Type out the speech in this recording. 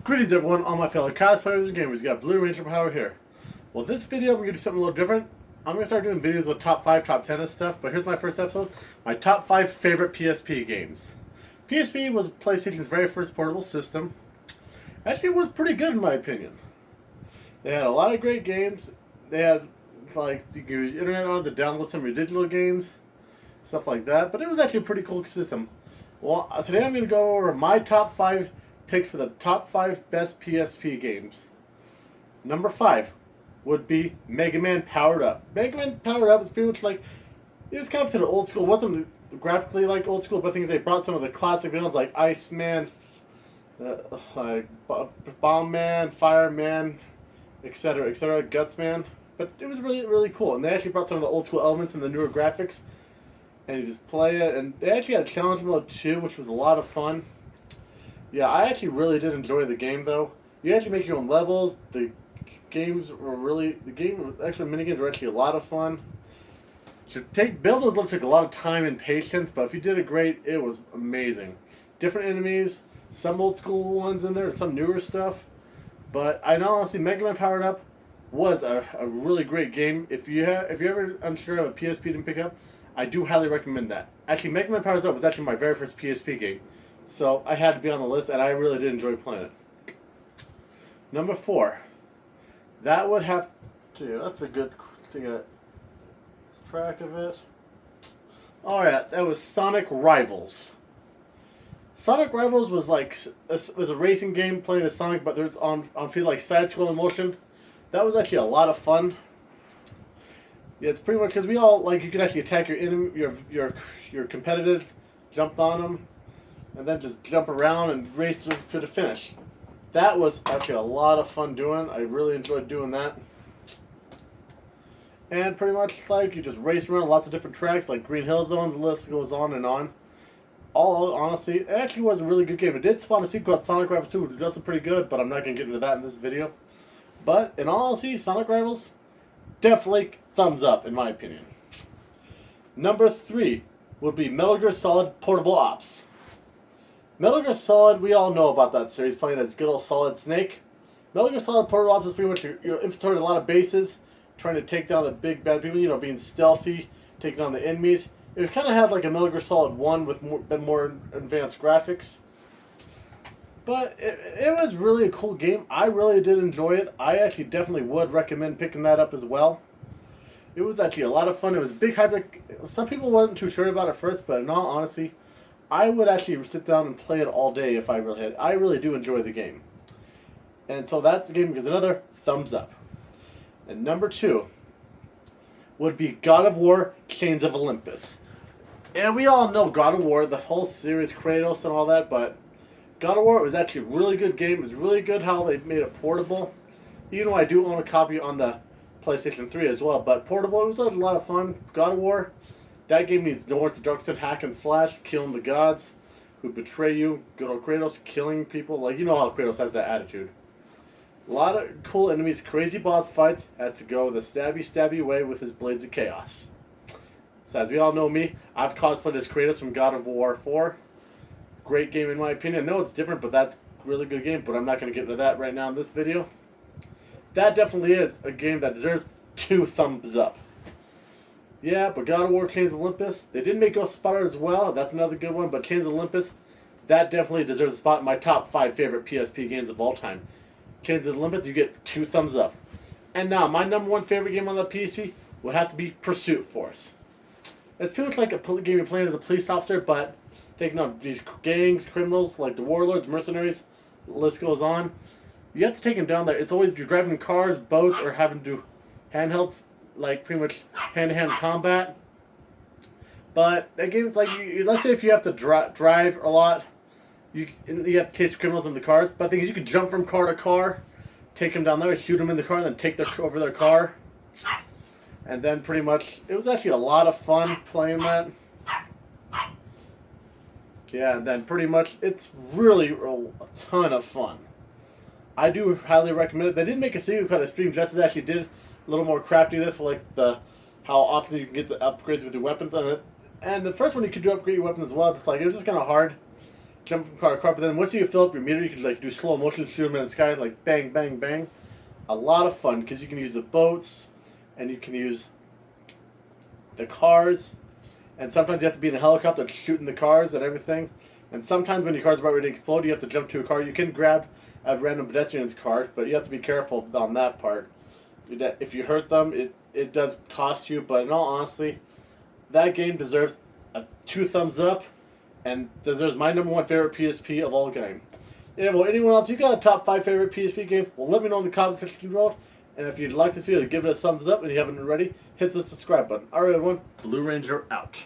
Greetings everyone, all my fellow cosplayers and gamers. We got Blue Ranger Power here. Well, this video I'm going to do something a little different. I'm going to start doing videos with top 5, top 10 and stuff, but here's my first episode. My top 5 favorite PSP games. PSP was PlayStation's very first portable system. Actually, it was pretty good in my opinion. They had a lot of great games. They had, like, you could use internet on to download some of your digital games, stuff like that, but it was actually a pretty cool system. Well, today I'm going to go over my top 5 picks for the top 5 best PSP games. Number 5 would be Mega Man Powered Up. Mega Man Powered Up is pretty much like, it was kind of to the old school. It wasn't graphically like old school, but things they brought some of the classic villains like Iceman, like Bomb Man, Fireman, etc., etc., Gutsman. But it was really, really cool. And they actually brought some of the old school elements and the newer graphics. And you just play it. And they actually had a challenge mode too, which was a lot of fun. Yeah, I actually really did enjoy the game though. You actually make your own levels. The games were really, actually minigames were actually a lot of fun. To build those levels took a lot of time and patience, but if you did it great, it was amazing. Different enemies, some old school ones in there, some newer stuff. But I know honestly, Mega Man Powered Up was a really great game. If you're ever unsure of a PSP to pick up, I do highly recommend that. Actually, Mega Man Powered Up was actually my very first PSP game. So I had to be on the list, and I really did enjoy playing it. Number 4. That would have to... That's a good thing to get track of it. Alright, that was Sonic Rivals. Sonic Rivals was like a racing game playing as Sonic, but there's on feet like side-scrolling motion. That was actually a lot of fun. Yeah, it's pretty much because we all like you could actually attack your enemy, your competitive, jumped on them, and then just jump around and race to the finish. That was actually a lot of fun doing. I really enjoyed doing that. And pretty much like you just race around lots of different tracks like Green Hill Zone, the list goes on and on. All honestly, it actually was a really good game. It did spawn a sequel called Sonic Rivals 2, which was pretty good, but I'm not going to get into that in this video. But in all honesty, Sonic Rivals, definitely thumbs up in my opinion. Number 3 would be Metal Gear Solid Portable Ops. Metal Gear Solid, we all know about that series, playing as good old Solid Snake. Metal Gear Solid Portable Ops is pretty much you're infiltrating a lot of bases, trying to take down the big bad people, you know, being stealthy, taking down the enemies. It kind of had like a Metal Gear Solid 1 with more advanced graphics. But it was really a cool game. I really did enjoy it. I actually definitely would recommend picking that up as well. It was actually a lot of fun. It was a big hype. Some people wasn't too sure about it first, but in all honesty, I would actually sit down and play it all day if I really had. I really do enjoy the game. And so that's the game, because another thumbs up. And number 2 would be God of War Chains of Olympus. And we all know God of War, the whole series, Kratos and all that, but God of War was actually a really good game. It was really good how they made it portable. Even though I do own a copy on the PlayStation 3 as well, but portable, it was a lot of fun. God of War, that game needs no orthodox hack and slash, killing the gods who betray you. Good old Kratos killing people. Like, you know how Kratos has that attitude. A lot of cool enemies, crazy boss fights, has to go the stabby way with his Blades of Chaos. So as we all know me, I've cosplayed as Kratos from God of War 4. Great game in my opinion. I know it's different, but that's a really good game, but I'm not going to get into that right now in this video. That definitely is a game that deserves 2 thumbs up. Yeah, but God of War Chains of Olympus, they did make Ghost Spotter as well. That's another good one, but Chains of Olympus, that definitely deserves a spot in my top 5 favorite PSP games of all time. Chains of Olympus, you get 2 thumbs up. And now, my number 1 favorite game on the PSP would have to be Pursuit Force. It's pretty much like a game you're playing as a police officer, but taking on these gangs, criminals, like the warlords, mercenaries, the list goes on. You have to take them down there. It's always you're driving in cars, boats, or having to do handhelds, like pretty much hand-to-hand combat. But that game is like, let's say if you have to drive a lot, you have to chase criminals in the cars. But the thing is, you can jump from car to car, take them down there, shoot them in the car, and then take over their car. And then pretty much, it was actually a lot of fun playing that. Yeah, and then pretty much, it's really a ton of fun. I do highly recommend it. They did make a sequel called Extreme Justice. Actually did a little more craftiness, like how often you can get the upgrades with your weapons. And the first one you could do upgrade your weapons as well. Just like it was just kind of hard jump from car to car. But then once you fill up your meter, you can like do slow motion, shoot them in the sky, like bang, bang, bang. A lot of fun because you can use the boats, and you can use the cars, and sometimes you have to be in a helicopter shooting the cars and everything. And sometimes when your car's about ready to explode, you have to jump to a car. You can grab a random pedestrian's car, but you have to be careful on that part. If you hurt them, it does cost you. But in all honesty, that game deserves a 2 thumbs up, and deserves my #1 favorite PSP of all game. Yeah, well, anyone else, you got a top 5 favorite PSP games? Well, let me know in the comment section below. And if you'd like this video, give it a thumbs up, and if you haven't already, hit the subscribe button. Alright, everyone, Blue Ranger out.